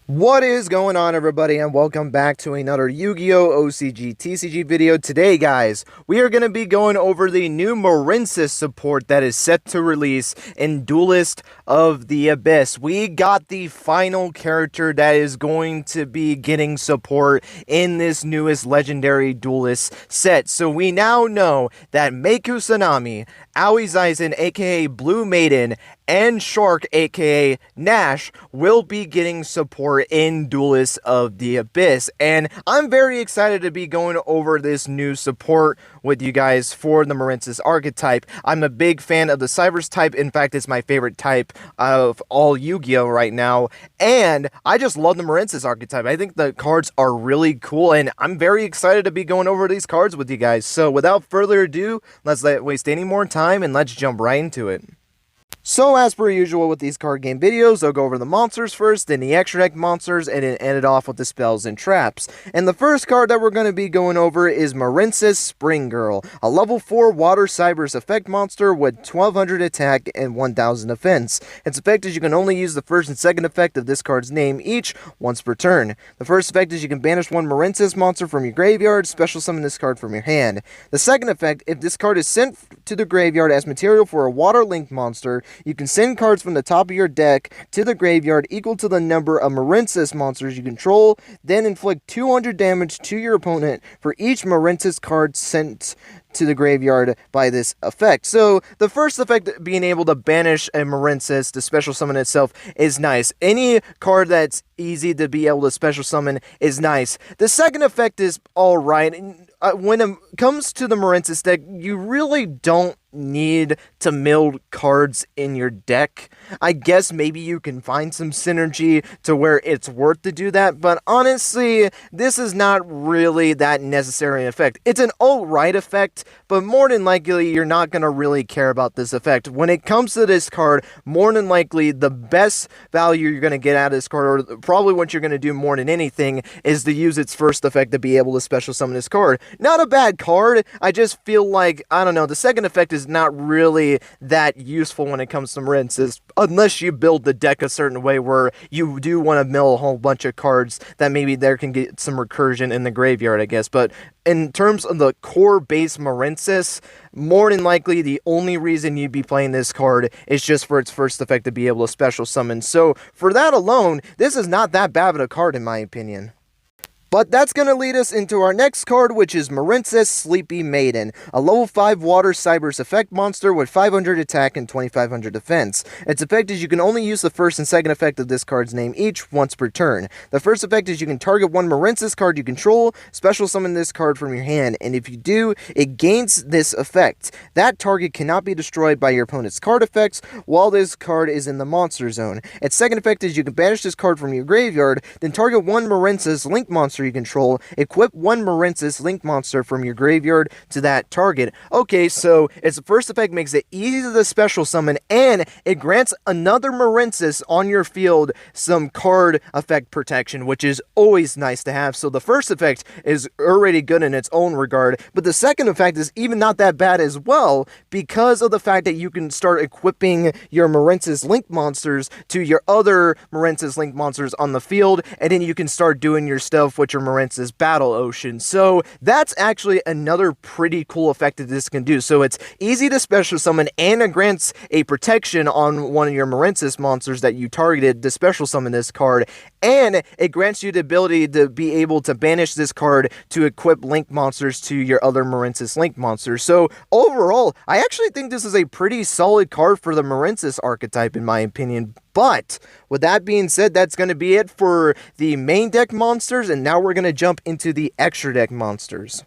What is going on, everybody, and welcome back to another Yu-Gi-Oh! OCG TCG video. Today, guys, we are going to be going over the new Marincess support that is set to release in Duelist of the Abyss. We got the final character that is going to be getting support in this newest legendary Duelist set. So we now know that Meiko Tsunami, Aoi Zaizen, aka Blue Maiden, and Shark, aka Nash, will be getting support in Duelist of the Abyss. And I'm very excited to be going over this new support with you guys for the Marincess archetype. I'm a big fan of the Cybers type. In fact, it's my favorite type of all Yu-Gi-Oh! Right now. And I just love the Marincess archetype. I think the cards are really cool, and I'm very excited to be going over these cards with you guys. So without further ado, let's not waste any more time and let's jump right into it. So, as per usual with these card game videos, I'll go over the monsters first, then the extra deck monsters, and then end it off with the spells and traps. And the first card that we're going to be going over is Marincess Spring Girl, a level 4 Water Cybers effect monster with 1200 attack and 1000 defense. Its effect is you can only use the first and second effect of this card's name each once per turn. The first effect is you can banish one Marincess monster from your graveyard, special summon this card from your hand. The second effect, if this card is sent to the graveyard as material for a Water Link monster, you can send cards from the top of your deck to the graveyard equal to the number of Marincess monsters you control, then inflict 200 damage to your opponent for each Marincess card sent to the graveyard by this effect. So, the first effect, being able to banish a Marincess to special summon itself, is nice. Any card that's easy to be able to special summon is nice. The second effect is alright. When it comes to the Marincess deck, you really don't need to mill cards in your deck. I guess maybe you can find some synergy to where it's worth to do that, but honestly, this is not really that necessary effect. It's an alright effect, but more than likely, you're not going to really care about this effect. When it comes to this card, more than likely, the best value you're going to get out of this card, or probably what you're going to do more than anything, is to use its first effect to be able to special summon this card. Not a bad card, I just feel like, I don't know, the second effect is not really that useful when it comes to Marincess, unless you build the deck a certain way where you do want to mill a whole bunch of cards that maybe there can get some recursion in the graveyard, I guess. But in terms of the core base Marincess, more than likely the only reason you'd be playing this card is just for its first effect to be able to special summon. So for that alone, this is not that bad of a card in my opinion. But that's going to lead us into our next card, which is Marincess Sleepy Maiden, a level 5 Water Cybers effect monster with 500 attack and 2500 defense. Its effect is you can only use the first and second effect of this card's name each once per turn. The first effect is you can target one Marincess card you control, special summon this card from your hand, and if you do, it gains this effect. That target cannot be destroyed by your opponent's card effects while this card is in the monster zone. Its second effect is you can banish this card from your graveyard, then target one Marincess Link monster you control, equip one Marincess Link monster from your graveyard to that target. Okay, so its first effect makes it easy to special summon, and it grants another Marincess on your field some card effect protection, which is always nice to have. So the first effect is already good in its own regard, but the second effect is even not that bad as well, because of the fact that you can start equipping your Marincess Link monsters to your other Marincess Link monsters on the field, and then you can start doing your stuff with your Marincess Battle Ocean. So that's actually another pretty cool effect that this can do. So it's easy to special summon, and it grants a protection on one of your Marincess monsters that you targeted to special summon this card, and it grants you the ability to be able to banish this card to equip Link monsters to your other Marincess Link monsters. So overall, I actually think this is a pretty solid card for the Marincess archetype in my opinion. But with that being said, that's going to be it for the main deck monsters, and now we're going to jump into the extra deck monsters.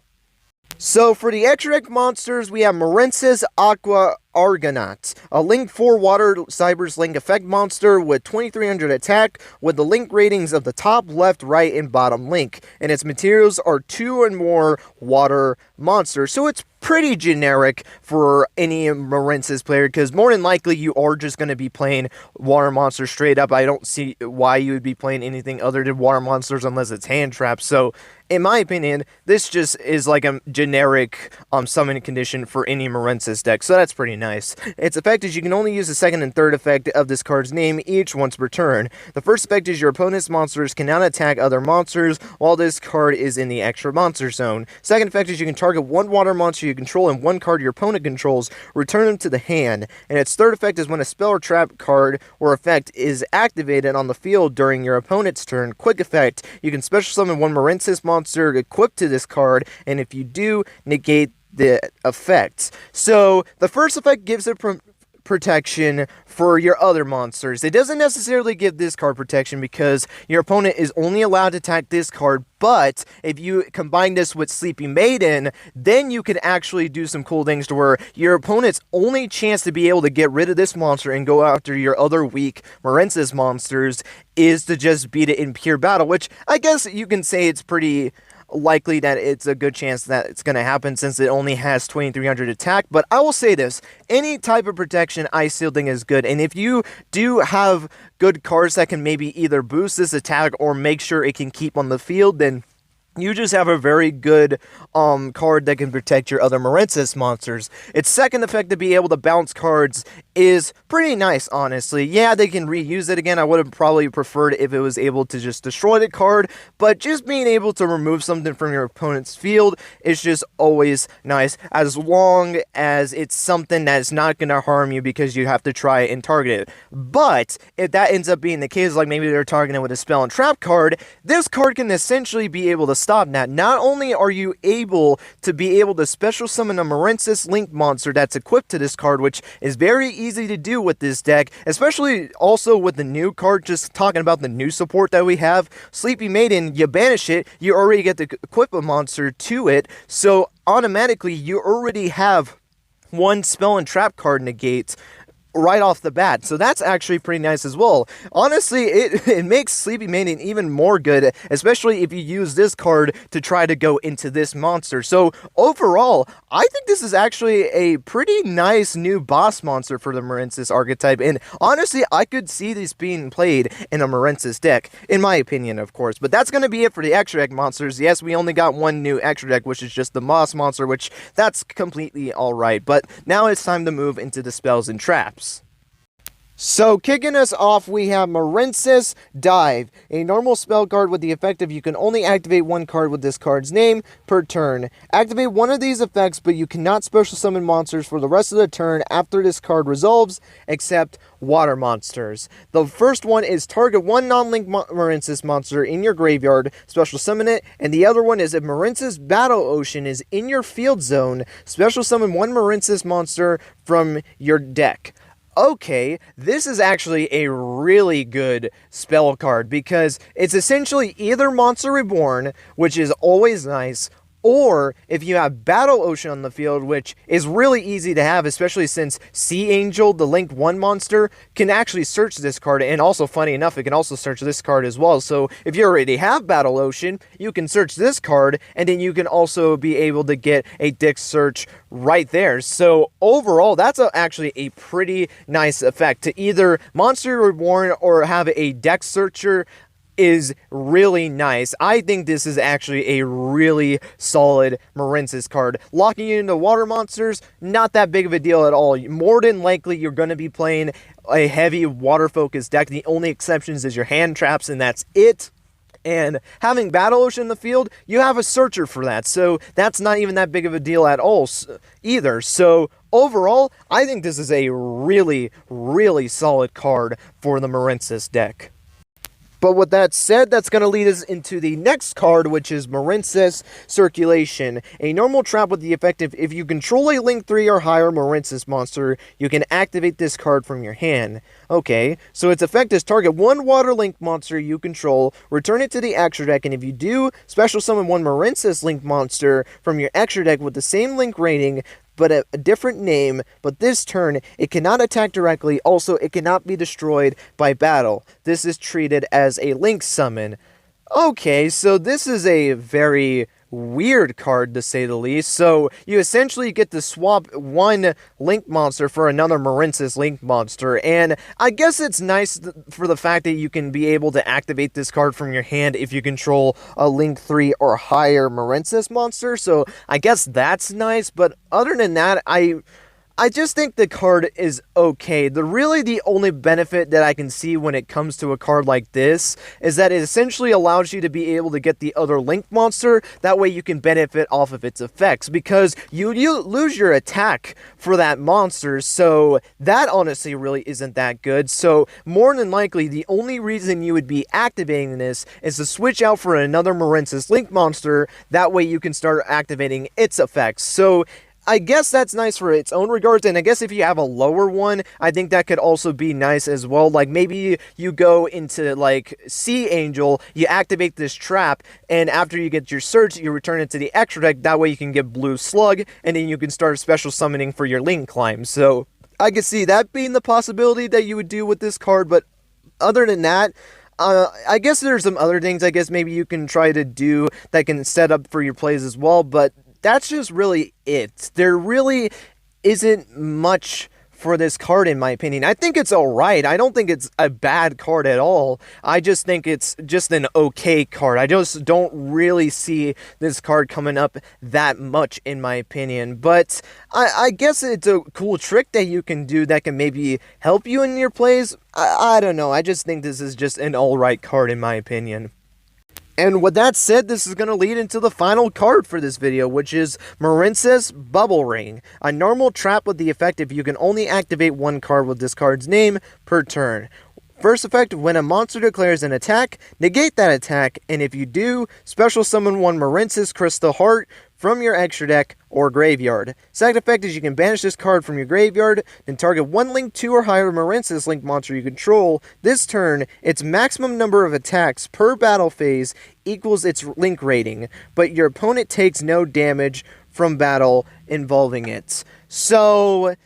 So for the extra deck monsters, we have Marincess Aquaargonauts, a Link 4 Water Cybers Link effect monster with 2300 attack with the link ratings of the top, left, right, and bottom link, and its materials are 2 and more water monsters. So it's pretty generic for any Marincess player, because more than likely you are just going to be playing water monsters straight up. I don't see why you would be playing anything other than water monsters unless it's hand traps. So in my opinion, this just is like a generic summon condition for any Marincess deck, so that's pretty nice. Its effect is you can only use the second and third effect of this card's name each once per turn. The first effect is your opponent's monsters cannot attack other monsters while this card is in the extra monster zone. Second effect is you can target one water monster you control and one card your opponent controls, return them to the hand. And its third effect is when a spell or trap card or effect is activated on the field during your opponent's turn. Quick effect, you can special summon one Marincess monster equipped to this card, and if you do, negate the effects. So the first effect gives it protection for your other monsters. It doesn't necessarily give this card protection because your opponent is only allowed to attack this card, but if you combine this with Sleepy Maiden, then you can actually do some cool things to where your opponent's only chance to be able to get rid of this monster and go after your other weak Marincess monsters is to just beat it in pure battle, which I guess you can say it's pretty likely that it's a good chance that it's going to happen since it only has 2300 attack. But I will say this, any type of protection I still think is good, and if you do have good cards that can maybe either boost this attack or make sure it can keep on the field, then you just have a very good card that can protect your other Marincess monsters. Its second effect to be able to bounce cards is pretty nice, honestly. Yeah, they can reuse it again. I would have probably preferred if it was able to just destroy the card, but just being able to remove something from your opponent's field is just always nice, as long as it's something that's not going to harm you because you have to try and target it. But if that ends up being the case, like maybe they're targeting it with a spell and trap card, this card can essentially be able to stop that. Not only are you able to special summon a Marincess Link monster that's equipped to this card, which is very easy to do with this deck, especially also with the new card, just talking about the new support that we have. Sleepy Maiden, you banish it, you already get to equip a monster to it, so automatically you already have one spell and trap card negate right off the bat, so that's actually pretty nice as well. Honestly, it makes Sleepy Maiden even more good, especially if you use this card to try to go into this monster. So overall, I think this is actually a pretty nice new boss monster for the Marincess archetype, and honestly, I could see this being played in a Marincess deck, in my opinion, of course. But that's going to be it for the extra deck monsters. Yes, we only got one new extra deck, which is just the Moss monster, which that's completely alright. But now it's time to move into the spells and traps. So, kicking us off, we have Marincess Dive, a normal spell card with the effect of you can only activate one card with this card's name per turn. Activate one of these effects, but you cannot special summon monsters for the rest of the turn after this card resolves, except water monsters. The first one is target one non-link Marincess monster in your graveyard, special summon it, and the other one is if Marincess Battle Ocean is in your field zone, special summon one Marincess monster from your deck. Okay, this is actually a really good spell card because it's essentially either Monster Reborn, which is always nice, or if you have Battle Ocean on the field, which is really easy to have, especially since Sea Angel, the Link 1 monster, can actually search this card, and also, funny enough, it can also search this card as well. So if you already have Battle Ocean, you can search this card, and then you can also be able to get a deck search right there. So overall, that's actually a pretty nice effect. To either Monster Reborn or have a deck searcher is really nice. I think this is actually a really solid Marincess card. Locking you into water monsters, not that big of a deal at all. More than likely, you're going to be playing a heavy water-focused deck. The only exceptions is your hand traps, and that's it. And having Battle Ocean in the field, you have a searcher for that. So that's not even that big of a deal at all either. So overall, I think this is a really, really solid card for the Marincess deck. But with that said, that's going to lead us into the next card, which is Marincess Circulation. A normal trap with the effect of if you control a Link 3 or higher Marincess monster, you can activate this card from your hand. Okay, so its effect is target one Water Link monster you control, return it to the extra deck, and if you do, special summon one Marincess Link monster from your extra deck with the same Link rating, but a different name, but this turn, it cannot attack directly. Also, it cannot be destroyed by battle. This is treated as a Link summon. Okay, so this is a very weird card, to say the least. So, you essentially get to swap one Link monster for another Marincess Link monster, and I guess it's nice for the fact that you can be able to activate this card from your hand if you control a Link 3 or higher Marincess monster, so I guess that's nice, but other than that, I just think the card is okay. The only benefit that I can see when it comes to a card like this is that it essentially allows you to be able to get the other Link monster. That way you can benefit off of its effects, because you lose your attack for that monster, so that honestly really isn't that good. So more than likely, the only reason you would be activating this is to switch out for another Marincess Link monster. That way you can start activating its effects. So I guess that's nice for its own regards, and I guess if you have a lower one, I think that could also be nice as well. Like, maybe you go into, like, Sea Angel, you activate this trap, and after you get your search, you return it to the extra deck. That way you can get Blue Slug, and then you can start special summoning for your Link climb. So I could see that being the possibility that you would do with this card, but other than that, I guess there's some other things I guess maybe you can try to do that can set up for your plays as well, but that's just really it. There really isn't much for this card, in my opinion. I think it's alright. I don't think it's a bad card at all. I just think it's just an okay card. I just don't really see this card coming up that much, in my opinion. But I guess it's a cool trick that you can do that can maybe help you in your plays. I don't know. I just think this is just an alright card, in my opinion. And with that said, this is going to lead into the final card for this video, which is Marincess Bubble Ring. A normal trap with the effect if you can only activate one card with this card's name per turn. First effect, when a monster declares an attack, negate that attack, and if you do, special summon one Marincess Crystal Heart from your extra deck or graveyard. Second effect is you can banish this card from your graveyard, then target one Link 2 or higher Marincess Link monster you control. This turn, its maximum number of attacks per battle phase equals its Link rating, but your opponent takes no damage from battle involving it. So,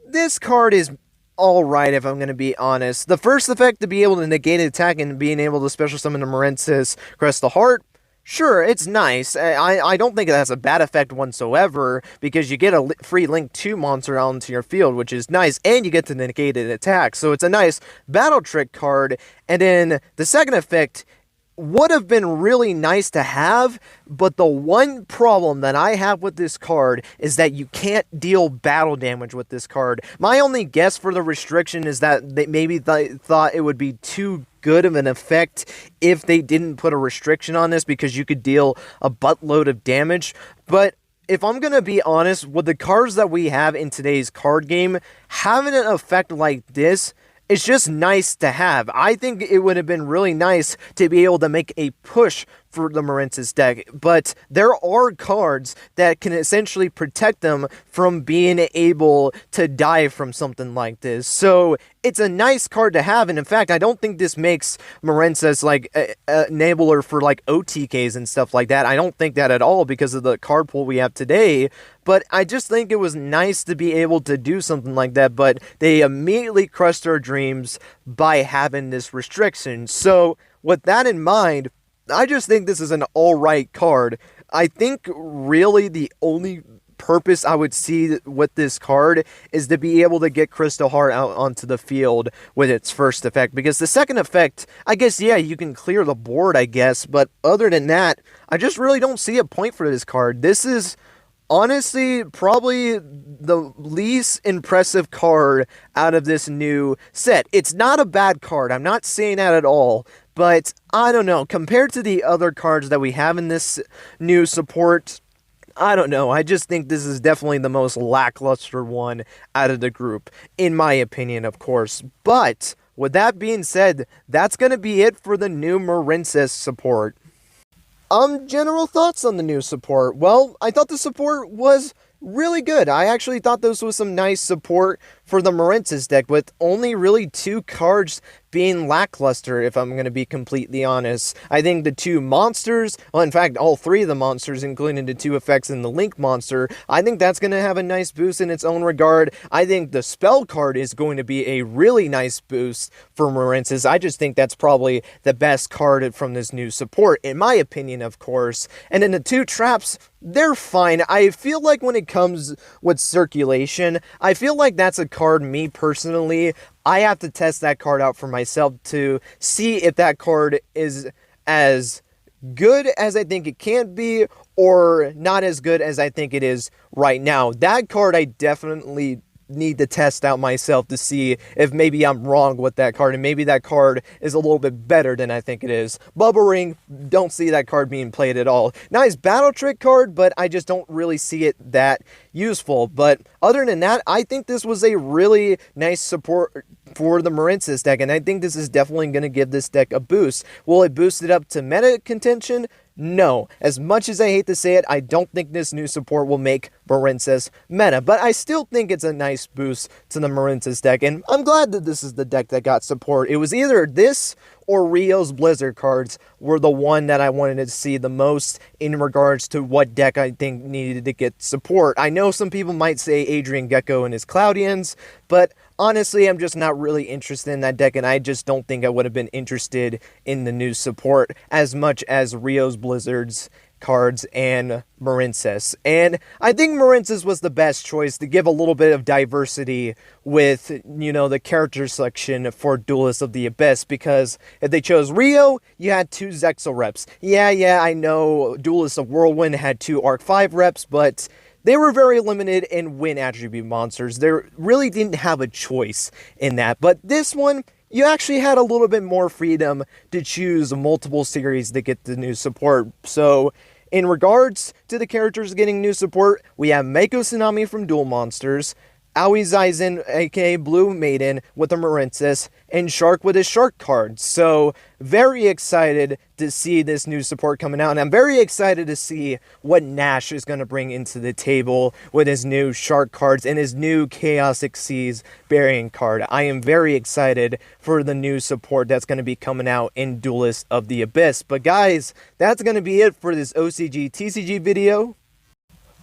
this card is alright, if I'm going to be honest. The first effect, to be able to negate an attack and being able to special summon a Marincess Crystal Heart, sure, it's nice. I don't think it has a bad effect whatsoever, because you get a free Link 2 monster out into your field, which is nice, and you get to negate an attack, so it's a nice battle trick card. And then the second effect would have been really nice to have, but the one problem that I have with this card is that you can't deal battle damage with this card. My only guess for the restriction is that they maybe thought it would be too good of an effect if they didn't put a restriction on this, because you could deal a buttload of damage. But if I'm going to be honest, with the cards that we have in today's card game, having an effect like this, it's just nice to have. I think it would have been really nice to be able to make a push for the Marincess deck, but there are cards that can essentially protect them from being able to die from something like this. So it's a nice card to have, and in fact, I don't think this makes Marincess like an enabler for like OTKs and stuff like that. I don't think that at all, because of the card pool we have today. But I just think it was nice to be able to do something like that, but they immediately crushed our dreams by having this restriction. So with that in mind, I just think this is an alright card. I think really the only purpose I would see with this card is to be able to get Crystal Heart out onto the field with its first effect, because the second effect, I guess, yeah, you can clear the board, I guess, but other than that, I just really don't see a point for this card. This is honestly probably the least impressive card out of this new set. It's not a bad card, I'm not saying that at all, but I don't know, compared to the other cards that we have in this new support, I don't know, I just think this is definitely the most lackluster one out of the group, in my opinion, of course. But with that being said, that's going to be it for the new Marincess support. General thoughts on the new support. Well, I thought the support was really good. I actually thought this was some nice support for the Marincess deck, with only really 2 cards being lackluster, if I'm going to be completely honest. I think the 2 monsters, well, in fact, all 3 of the monsters, including the 2 effects in the Link monster, I think that's going to have a nice boost in its own regard. I think the spell card is going to be a really nice boost for Marincess. I just think that's probably the best card from this new support, in my opinion, of course. And then the 2 traps, they're fine. I feel like when it comes with Circulation, I feel like that's a card, me personally, I have to test that card out for myself to see if that card is as good as I think it can be, or not as good as I think it is right now. That card I definitely need to test out myself to see if maybe I'm wrong with that card, and maybe that card is a little bit better than I think it is. Bubble Ring, don't see that card being played at all. Nice Battle Trick card, but I just don't really see it that useful. But other than that, I think this was a really nice support for the Marincess deck, and I think this is definitely going to give this deck a boost. Will it boost it up to meta contention? No. As much as I hate to say it, I don't think this new support will make Marincess meta, but I still think it's a nice boost to the Marincess deck, and I'm glad that this is the deck that got support. It was either this or Rio's Blizzard cards were the one that I wanted to see the most in regards to what deck I think needed to get support. I know some people might say Adrian Gecko and his Cloudians, but honestly, I'm just not really interested in that deck, and I just don't think I would have been interested in the new support as much as Rio's Blizzard's cards and Marincess. And I think Marincess was the best choice to give a little bit of diversity with, you know, the character selection for Duelist of the Abyss, because if they chose Rio, you had 2 Zexal reps. Yeah, I know Duelist of Whirlwind had 2 Arc 5 reps, but they were very limited in win attribute monsters. They really didn't have a choice in that. But this one, you actually had a little bit more freedom to choose multiple series to get the new support. So in regards to the characters getting new support, we have Mako Tsunami from Duel Monsters, Aoi Zaizen, aka Blue Maiden, with a Marincess, and Shark with his Shark card. So, very excited to see this new support coming out, and I'm very excited to see what Nash is going to bring into the table with his new Shark cards and his new Chaosic Seas variant card. I am very excited for the new support that's going to be coming out in Duelist of the Abyss. But guys, that's going to be it for this OCG TCG video.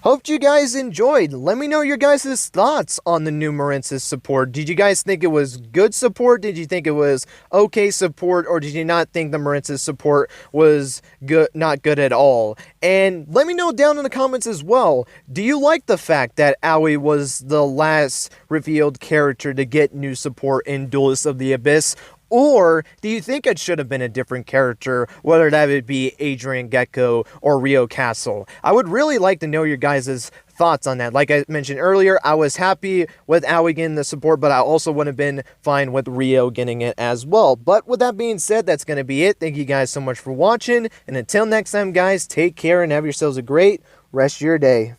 Hope you guys enjoyed. Let me know your guys' thoughts on the new Marincess support. Did you guys think it was good support? Did you think it was okay support? Or did you not think the Marincess support was good, not good at all? And let me know down in the comments as well. Do you like the fact that Aoi was the last revealed character to get new support in Duelist of the Abyss? Or do you think it should have been a different character, whether that would be Adrian Gecko or Rio Castle? I would really like to know your guys' thoughts on that. Like I mentioned earlier, I was happy with Aoi getting the support, but I also would have been fine with Rio getting it as well. But with that being said, that's going to be it. Thank you guys so much for watching, and until next time, guys, take care and have yourselves a great rest of your day.